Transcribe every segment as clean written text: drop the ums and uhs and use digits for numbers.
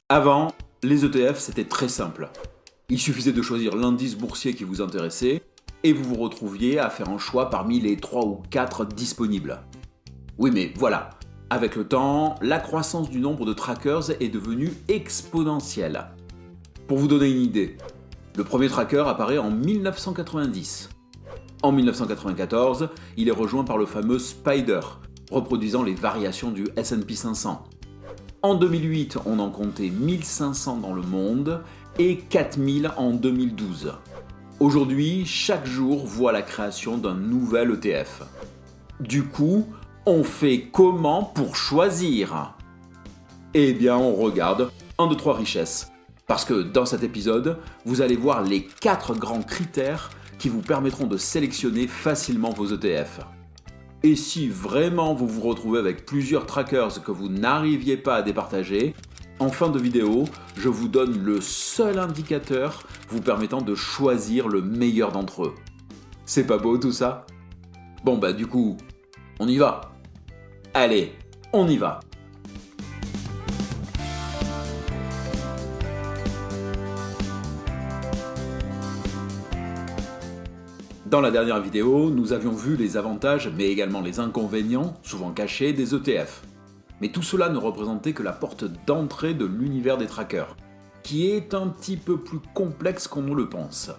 Avant, les ETF c'était très simple. Il suffisait de choisir l'indice boursier qui vous intéressait et vous vous retrouviez à faire un choix parmi les 3 ou 4 disponibles. Oui mais voilà, avec le temps, la croissance du nombre de trackers est devenue exponentielle. Pour vous donner une idée, le premier tracker apparaît en 1990. En 1994, il est rejoint par le fameux Spider, reproduisant les variations du S&P 500. En 2008, on en comptait 1500 dans le monde et 4000 en 2012. Aujourd'hui, chaque jour voit la création d'un nouvel ETF. Du coup, on fait comment pour choisir ? Eh bien, on regarde 1, 2, 3 richesses. Parce que dans cet épisode, vous allez voir les 4 grands critères qui vous permettront de sélectionner facilement vos ETF. Et si vraiment vous vous retrouvez avec plusieurs trackers que vous n'arriviez pas à départager, en fin de vidéo, je vous donne le seul indicateur vous permettant de choisir le meilleur d'entre eux. C'est pas beau tout ça ? Bon bah du coup, on y va. Allez, on y va. Dans la dernière vidéo, nous avions vu les avantages mais également les inconvénients, souvent cachés, des ETF. Mais tout cela ne représentait que la porte d'entrée de l'univers des trackers, qui est un petit peu plus complexe qu'on ne le pense.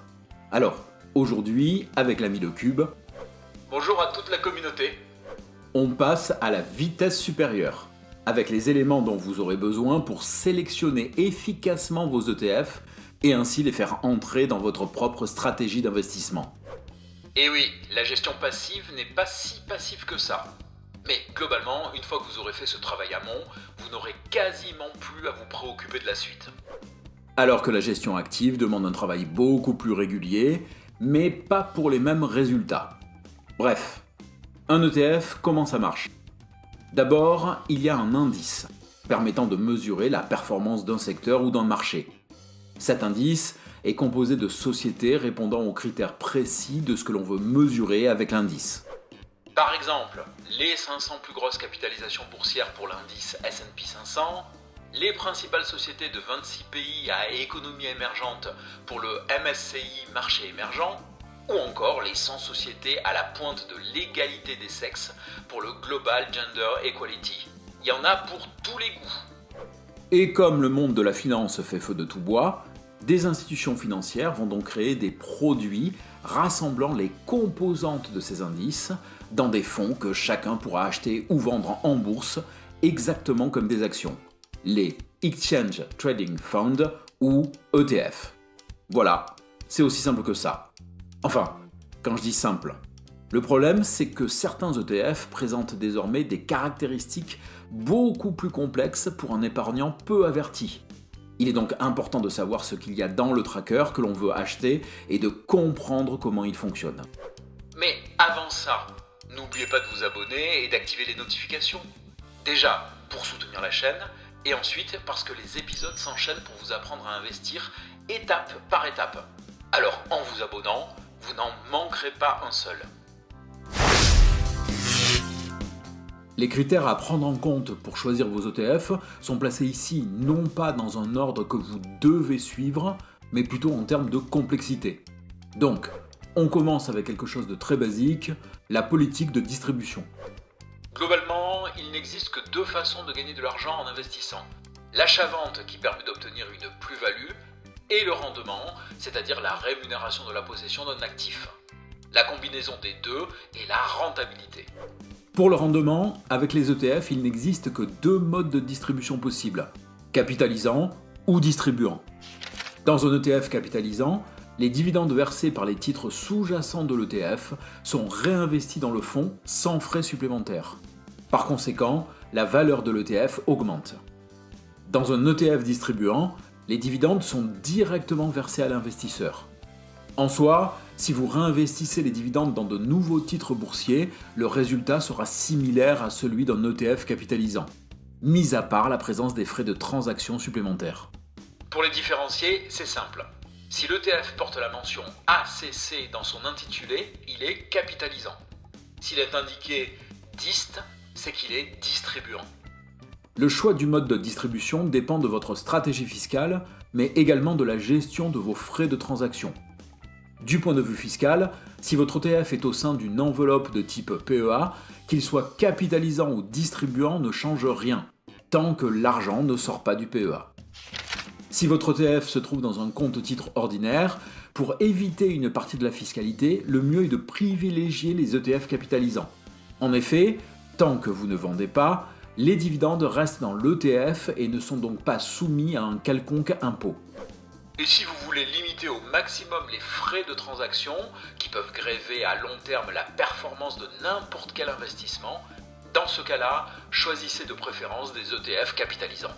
Alors, aujourd'hui, avec l'ami Le Cube, bonjour à toute la communauté. On passe à la vitesse supérieure, avec les éléments dont vous aurez besoin pour sélectionner efficacement vos ETF et ainsi les faire entrer dans votre propre stratégie d'investissement. Et oui, la gestion passive n'est pas si passive que ça. Mais globalement, une fois que vous aurez fait ce travail amont, vous n'aurez quasiment plus à vous préoccuper de la suite. Alors que la gestion active demande un travail beaucoup plus régulier, mais pas pour les mêmes résultats. Bref, un ETF, comment ça marche ? D'abord, il y a un indice, permettant de mesurer la performance d'un secteur ou d'un marché. Cet indice est composé de sociétés répondant aux critères précis de ce que l'on veut mesurer avec l'indice. Par exemple, les 500 plus grosses capitalisations boursières pour l'indice S&P 500, les principales sociétés de 26 pays à économie émergente pour le MSCI marché émergent, ou encore les 100 sociétés à la pointe de l'égalité des sexes pour le Global Gender Equality. Il y en a pour tous les goûts. Et comme le monde de la finance fait feu de tout bois, des institutions financières vont donc créer des produits rassemblant les composantes de ces indices dans des fonds que chacun pourra acheter ou vendre en bourse, exactement comme des actions. Les Exchange Trading Funds ou ETF. Voilà, c'est aussi simple que ça. Enfin, quand je dis simple, le problème c'est que certains ETF présentent désormais des caractéristiques beaucoup plus complexes pour un épargnant peu averti. Il est donc important de savoir ce qu'il y a dans le tracker que l'on veut acheter et de comprendre comment il fonctionne. Mais avant ça, n'oubliez pas de vous abonner et d'activer les notifications. Déjà, pour soutenir la chaîne, et ensuite parce que les épisodes s'enchaînent pour vous apprendre à investir étape par étape. Alors en vous abonnant, vous n'en manquerez pas un seul. Les critères à prendre en compte pour choisir vos ETF sont placés ici non pas dans un ordre que vous devez suivre, mais plutôt en termes de complexité. Donc, on commence avec quelque chose de très basique, la politique de distribution. Globalement, il n'existe que 2 façons de gagner de l'argent en investissant. L'achat-vente qui permet d'obtenir une plus-value et le rendement, c'est-à-dire la rémunération de la possession d'un actif. La combinaison des deux est la rentabilité. Pour le rendement, avec les ETF, il n'existe que 2 modes de distribution possibles, capitalisant ou distribuant. Dans un ETF capitalisant, les dividendes versés par les titres sous-jacents de l'ETF sont réinvestis dans le fonds sans frais supplémentaires. Par conséquent, la valeur de l'ETF augmente. Dans un ETF distribuant, les dividendes sont directement versés à l'investisseur. En soi, si vous réinvestissez les dividendes dans de nouveaux titres boursiers, le résultat sera similaire à celui d'un ETF capitalisant, mis à part la présence des frais de transaction supplémentaires. Pour les différencier, c'est simple. Si l'ETF porte la mention ACC dans son intitulé, il est capitalisant. S'il est indiqué DIST, c'est qu'il est distribuant. Le choix du mode de distribution dépend de votre stratégie fiscale, mais également de la gestion de vos frais de transaction. Du point de vue fiscal, si votre ETF est au sein d'une enveloppe de type PEA, qu'il soit capitalisant ou distribuant ne change rien, tant que l'argent ne sort pas du PEA. Si votre ETF se trouve dans un compte titre ordinaire, pour éviter une partie de la fiscalité, le mieux est de privilégier les ETF capitalisants. En effet, tant que vous ne vendez pas, les dividendes restent dans l'ETF et ne sont donc pas soumis à un quelconque impôt. Et si vous voulez limiter au maximum les frais de transaction, qui peuvent gréver à long terme la performance de n'importe quel investissement, dans ce cas-là, choisissez de préférence des ETF capitalisants.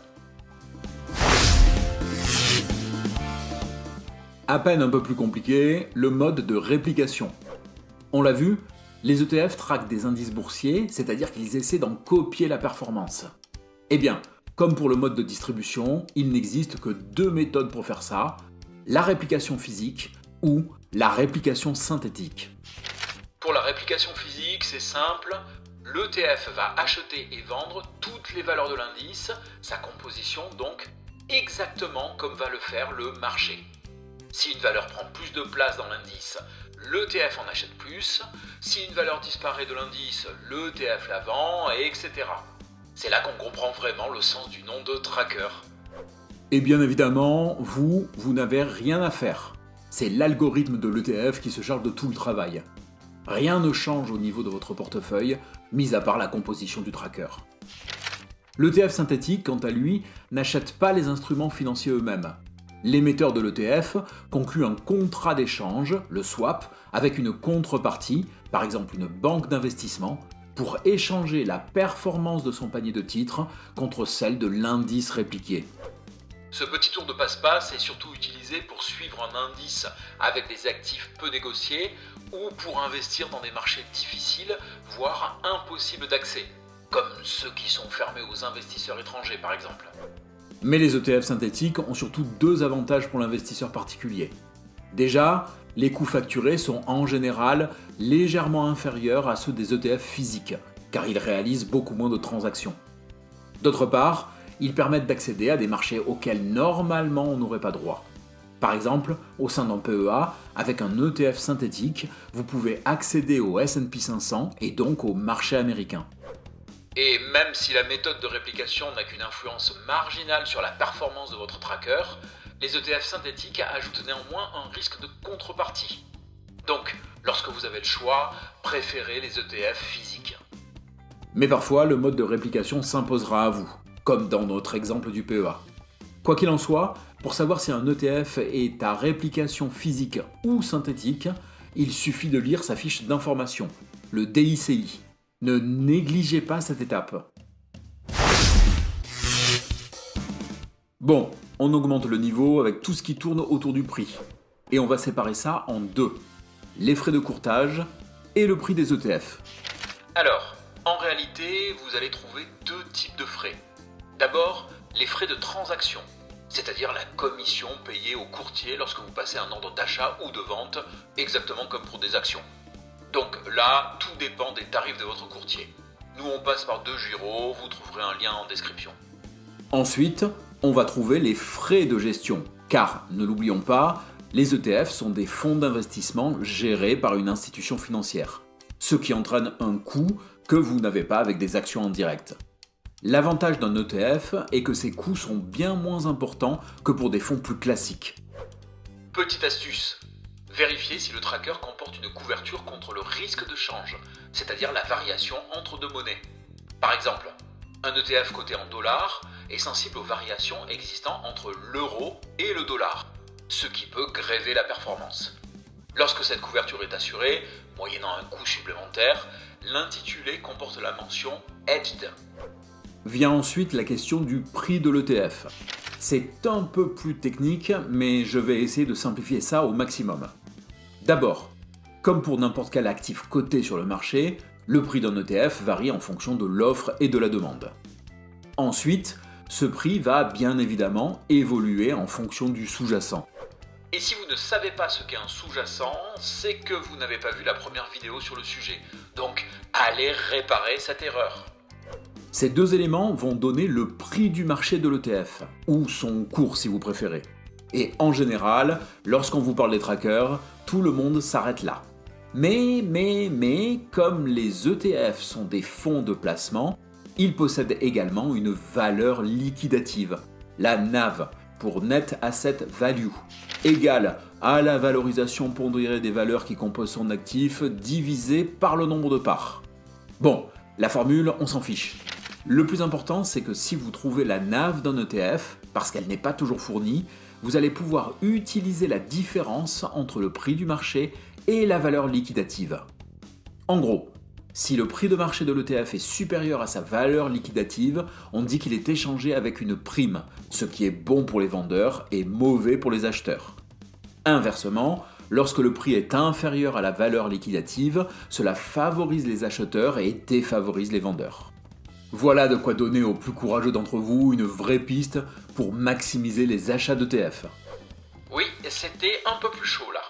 À peine un peu plus compliqué, le mode de réplication. On l'a vu, les ETF traquent des indices boursiers, c'est-à-dire qu'ils essaient d'en copier la performance. Eh bien, comme pour le mode de distribution, il n'existe que deux méthodes pour faire ça, la réplication physique ou la réplication synthétique. Pour la réplication physique, c'est simple, l'ETF va acheter et vendre toutes les valeurs de l'indice, sa composition donc, exactement comme va le faire le marché. Si une valeur prend plus de place dans l'indice, l'ETF en achète plus, si une valeur disparaît de l'indice, l'ETF la vend, etc. C'est là qu'on comprend vraiment le sens du nom de tracker. Et bien évidemment, vous n'avez rien à faire. C'est l'algorithme de l'ETF qui se charge de tout le travail. Rien ne change au niveau de votre portefeuille, mis à part la composition du tracker. L'ETF synthétique, quant à lui, n'achète pas les instruments financiers eux-mêmes. L'émetteur de l'ETF conclut un contrat d'échange, le swap, avec une contrepartie, par exemple une banque d'investissement, pour échanger la performance de son panier de titres contre celle de l'indice répliqué. Ce petit tour de passe-passe est surtout utilisé pour suivre un indice avec des actifs peu négociés ou pour investir dans des marchés difficiles, voire impossibles d'accès, comme ceux qui sont fermés aux investisseurs étrangers par exemple. Mais les ETF synthétiques ont surtout deux avantages pour l'investisseur particulier. Déjà, les coûts facturés sont en général légèrement inférieurs à ceux des ETF physiques, car ils réalisent beaucoup moins de transactions. D'autre part, ils permettent d'accéder à des marchés auxquels normalement on n'aurait pas droit. Par exemple, au sein d'un PEA, avec un ETF synthétique, vous pouvez accéder au S&P 500 et donc au marché américain. Et même si la méthode de réplication n'a qu'une influence marginale sur la performance de votre tracker, les ETF synthétiques ajoutent néanmoins un risque de contrepartie. Donc, lorsque vous avez le choix, préférez les ETF physiques. Mais parfois, le mode de réplication s'imposera à vous, comme dans notre exemple du PEA. Quoi qu'il en soit, pour savoir si un ETF est à réplication physique ou synthétique, il suffit de lire sa fiche d'information, le DICI. Ne négligez pas cette étape. Bon, on augmente le niveau avec tout ce qui tourne autour du prix. Et on va séparer ça en deux. Les frais de courtage et le prix des ETF. Alors, en réalité, vous allez trouver deux types de frais. D'abord, les frais de transaction, c'est-à-dire la commission payée au courtier lorsque vous passez un ordre d'achat ou de vente, exactement comme pour des actions. Donc là, tout dépend des tarifs de votre courtier. Nous, on passe par DeGiro, vous trouverez un lien en description. Ensuite, on va trouver les frais de gestion, car, ne l'oublions pas, les ETF sont des fonds d'investissement gérés par une institution financière, ce qui entraîne un coût que vous n'avez pas avec des actions en direct. L'avantage d'un ETF est que ces coûts sont bien moins importants que pour des fonds plus classiques. Petite astuce, vérifiez si le tracker comporte une couverture contre le risque de change, c'est-à-dire la variation entre deux monnaies. Par exemple, un ETF coté en dollars est sensible aux variations existant entre l'euro et le dollar, ce qui peut gréver la performance. Lorsque cette couverture est assurée, moyennant un coût supplémentaire, l'intitulé comporte la mention « Hedged ». Vient ensuite la question du prix de l'ETF. C'est un peu plus technique, mais je vais essayer de simplifier ça au maximum. D'abord, comme pour n'importe quel actif coté sur le marché, le prix d'un ETF varie en fonction de l'offre et de la demande. Ensuite, ce prix va bien évidemment évoluer en fonction du sous-jacent. Et si vous ne savez pas ce qu'est un sous-jacent, c'est que vous n'avez pas vu la première vidéo sur le sujet. Donc, allez réparer cette erreur. Ces deux éléments vont donner le prix du marché de l'ETF, ou son cours si vous préférez. Et en général, lorsqu'on vous parle des trackers, tout le monde s'arrête là. Mais, comme les ETF sont des fonds de placement, ils possèdent également une valeur liquidative, la NAV, pour Net Asset Value, égale à la valorisation pondérée des valeurs qui composent son actif divisé par le nombre de parts. Bon, la formule, on s'en fiche. Le plus important, c'est que si vous trouvez la NAV d'un ETF, parce qu'elle n'est pas toujours fournie, vous allez pouvoir utiliser la différence entre le prix du marché et la valeur liquidative. En gros, si le prix de marché de l'ETF est supérieur à sa valeur liquidative, on dit qu'il est échangé avec une prime, ce qui est bon pour les vendeurs et mauvais pour les acheteurs. Inversement, lorsque le prix est inférieur à la valeur liquidative, cela favorise les acheteurs et défavorise les vendeurs. Voilà de quoi donner aux plus courageux d'entre vous une vraie piste pour maximiser les achats d'ETF. Oui, c'était un peu plus chaud là.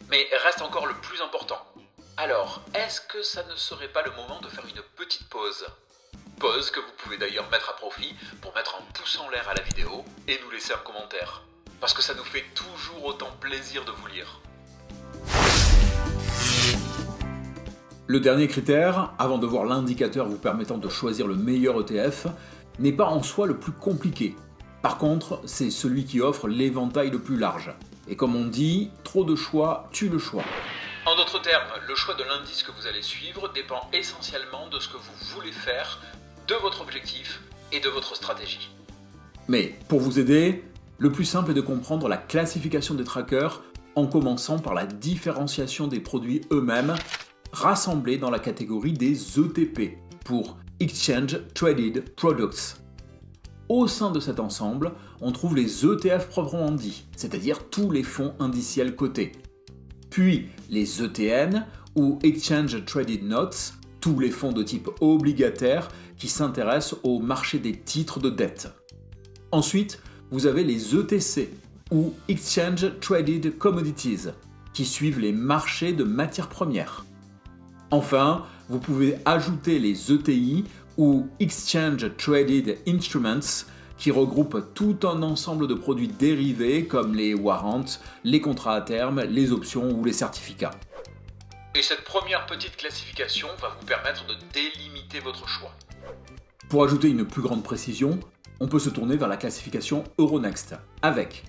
Mais reste encore le plus important. Alors, est-ce que ça ne serait pas le moment de faire une petite pause ? Pause que vous pouvez d'ailleurs mettre à profit pour mettre un pouce en l'air à la vidéo et nous laisser un commentaire. Parce que ça nous fait toujours autant plaisir de vous lire. Le dernier critère, avant de voir l'indicateur vous permettant de choisir le meilleur ETF, n'est pas en soi le plus compliqué. Par contre, c'est celui qui offre l'éventail le plus large. Et comme on dit, trop de choix tue le choix. En d'autres termes, le choix de l'indice que vous allez suivre dépend essentiellement de ce que vous voulez faire, de votre objectif et de votre stratégie. Mais pour vous aider, le plus simple est de comprendre la classification des trackers en commençant par la différenciation des produits eux-mêmes, rassemblés dans la catégorie des ETP, pour Exchange Traded Products. Au sein de cet ensemble, on trouve les ETF proprement dits, c'est-à-dire tous les fonds indiciels cotés. Puis les ETN ou Exchange Traded Notes, tous les fonds de type obligataire qui s'intéressent au marché des titres de dette. Ensuite, vous avez les ETC ou Exchange Traded Commodities qui suivent les marchés de matières premières. Enfin, vous pouvez ajouter les ETI ou Exchange Traded Instruments qui regroupent tout un ensemble de produits dérivés comme les warrants, les contrats à terme, les options ou les certificats. Et cette première petite classification va vous permettre de délimiter votre choix. Pour ajouter une plus grande précision, on peut se tourner vers la classification Euronext, avec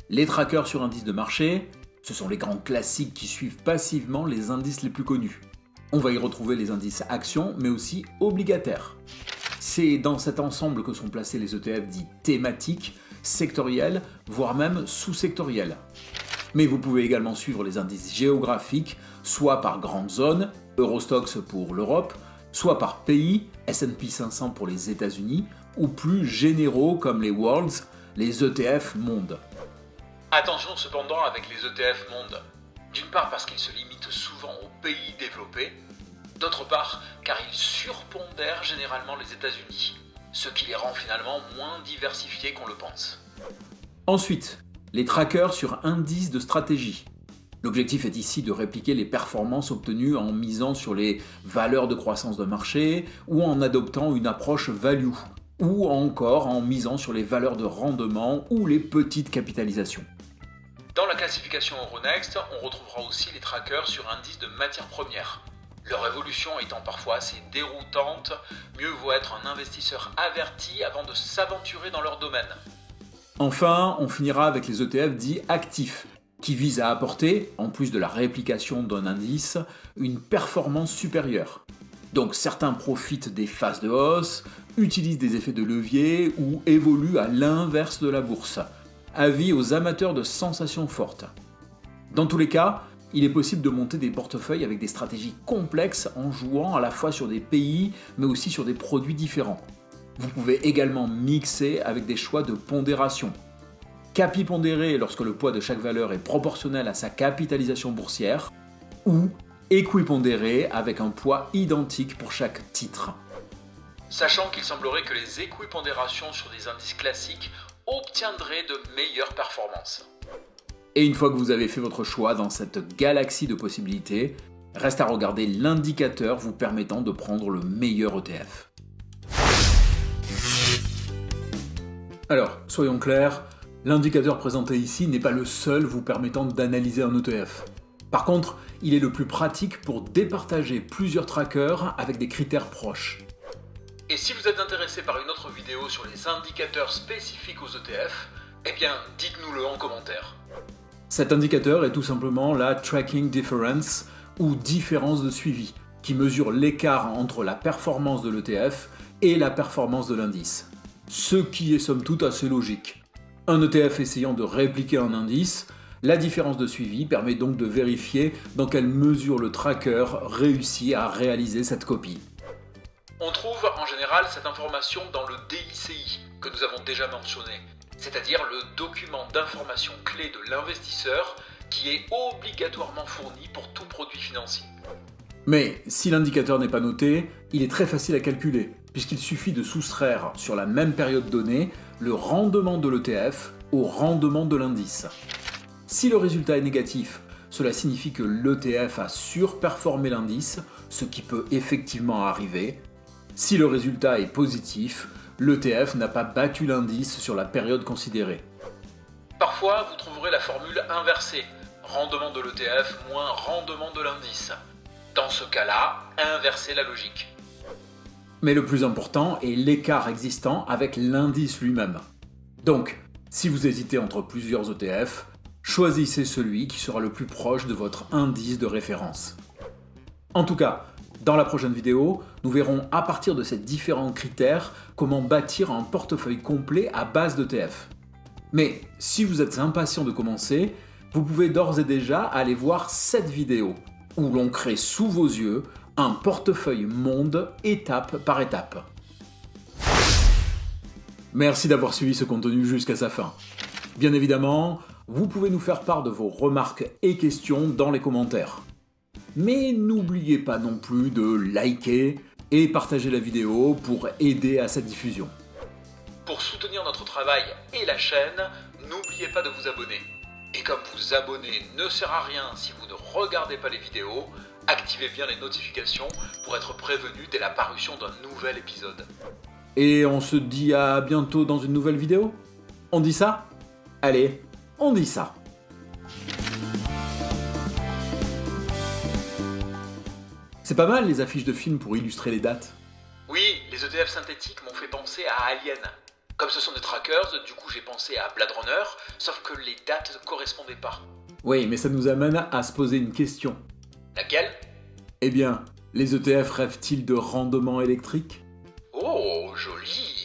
les trackers sur indices de marché, ce sont les grands classiques qui suivent passivement les indices les plus connus. On va y retrouver les indices actions, mais aussi obligataires. C'est dans cet ensemble que sont placés les ETF dits thématiques, sectoriels, voire même sous-sectoriels. Mais vous pouvez également suivre les indices géographiques, soit par grande zone, Eurostoxx pour l'Europe, soit par pays, S&P 500 pour les États-Unis, ou plus généraux comme les Worlds, les ETF Monde. Attention cependant avec les ETF Monde. D'une part parce qu'ils se limitent souvent aux pays développés, d'autre part car ils surpondèrent généralement les États-Unis, ce qui les rend finalement moins diversifiés qu'on le pense. Ensuite, les trackers sur indices de stratégie. L'objectif est ici de répliquer les performances obtenues en misant sur les valeurs de croissance de marché ou en adoptant une approche value, ou encore en misant sur les valeurs de rendement ou les petites capitalisations. Dans la classification Euronext, on retrouvera aussi les trackers sur indices de matières premières. Leur évolution étant parfois assez déroutante, mieux vaut être un investisseur averti avant de s'aventurer dans leur domaine. Enfin, on finira avec les ETF dits actifs, qui visent à apporter, en plus de la réplication d'un indice, une performance supérieure. Donc certains profitent des phases de hausse, utilisent des effets de levier ou évoluent à l'inverse de la bourse. Avis aux amateurs de sensations fortes. Dans tous les cas, il est possible de monter des portefeuilles avec des stratégies complexes en jouant à la fois sur des pays mais aussi sur des produits différents. Vous pouvez également mixer avec des choix de pondération. Capi pondéré lorsque le poids de chaque valeur est proportionnel à sa capitalisation boursière, ou équipondéré avec un poids identique pour chaque titre. Sachant qu'il semblerait que les équipondérations sur des indices classiques obtiendraient de meilleures performances. Et une fois que vous avez fait votre choix dans cette galaxie de possibilités, reste à regarder l'indicateur vous permettant de prendre le meilleur ETF. Alors, soyons clairs, l'indicateur présenté ici n'est pas le seul vous permettant d'analyser un ETF. Par contre, il est le plus pratique pour départager plusieurs trackers avec des critères proches. Et si vous êtes intéressé par une autre vidéo sur les indicateurs spécifiques aux ETF, eh bien, dites-nous-le en commentaire. Cet indicateur est tout simplement la Tracking Difference, ou différence de suivi, qui mesure l'écart entre la performance de l'ETF et la performance de l'indice. Ce qui est somme toute assez logique. Un ETF essayant de répliquer un indice, la différence de suivi permet donc de vérifier dans quelle mesure le tracker réussit à réaliser cette copie. On trouve en général cette information dans le DICI, que nous avons déjà mentionné, c'est-à-dire le document d'information clé de l'investisseur qui est obligatoirement fourni pour tout produit financier. Mais si l'indicateur n'est pas noté, il est très facile à calculer, puisqu'il suffit de soustraire sur la même période donnée le rendement de l'ETF au rendement de l'indice. Si le résultat est négatif, cela signifie que l'ETF a surperformé l'indice, ce qui peut effectivement arriver. Si le résultat est positif, l'ETF n'a pas battu l'indice sur la période considérée. Parfois, vous trouverez la formule inversée, rendement de l'ETF moins rendement de l'indice. Dans ce cas-là, inversez la logique. Mais le plus important est l'écart existant avec l'indice lui-même. Donc, si vous hésitez entre plusieurs ETF, choisissez celui qui sera le plus proche de votre indice de référence. En tout cas, dans la prochaine vidéo, nous verrons à partir de ces différents critères comment bâtir un portefeuille complet à base d'ETF. Mais si vous êtes impatient de commencer, vous pouvez d'ores et déjà aller voir cette vidéo, où l'on crée sous vos yeux un portefeuille monde étape par étape. Merci d'avoir suivi ce contenu jusqu'à sa fin. Bien évidemment, vous pouvez nous faire part de vos remarques et questions dans les commentaires. Mais n'oubliez pas non plus de liker et partager la vidéo pour aider à sa diffusion. Pour soutenir notre travail et la chaîne, n'oubliez pas de vous abonner. Et comme vous abonner ne sert à rien si vous ne regardez pas les vidéos, activez bien les notifications pour être prévenu dès la parution d'un nouvel épisode. Et on se dit à bientôt dans une nouvelle vidéo ? On dit ça ? Allez, on dit ça. C'est pas mal les affiches de films pour illustrer les dates. Oui, les ETF synthétiques m'ont fait penser à Alien. Comme ce sont des trackers, du coup j'ai pensé à Blade Runner, sauf que les dates ne correspondaient pas. Oui, mais ça nous amène à se poser une question. Laquelle ? Eh bien, les ETF rêvent-ils de rendement électrique ? Oh, joli !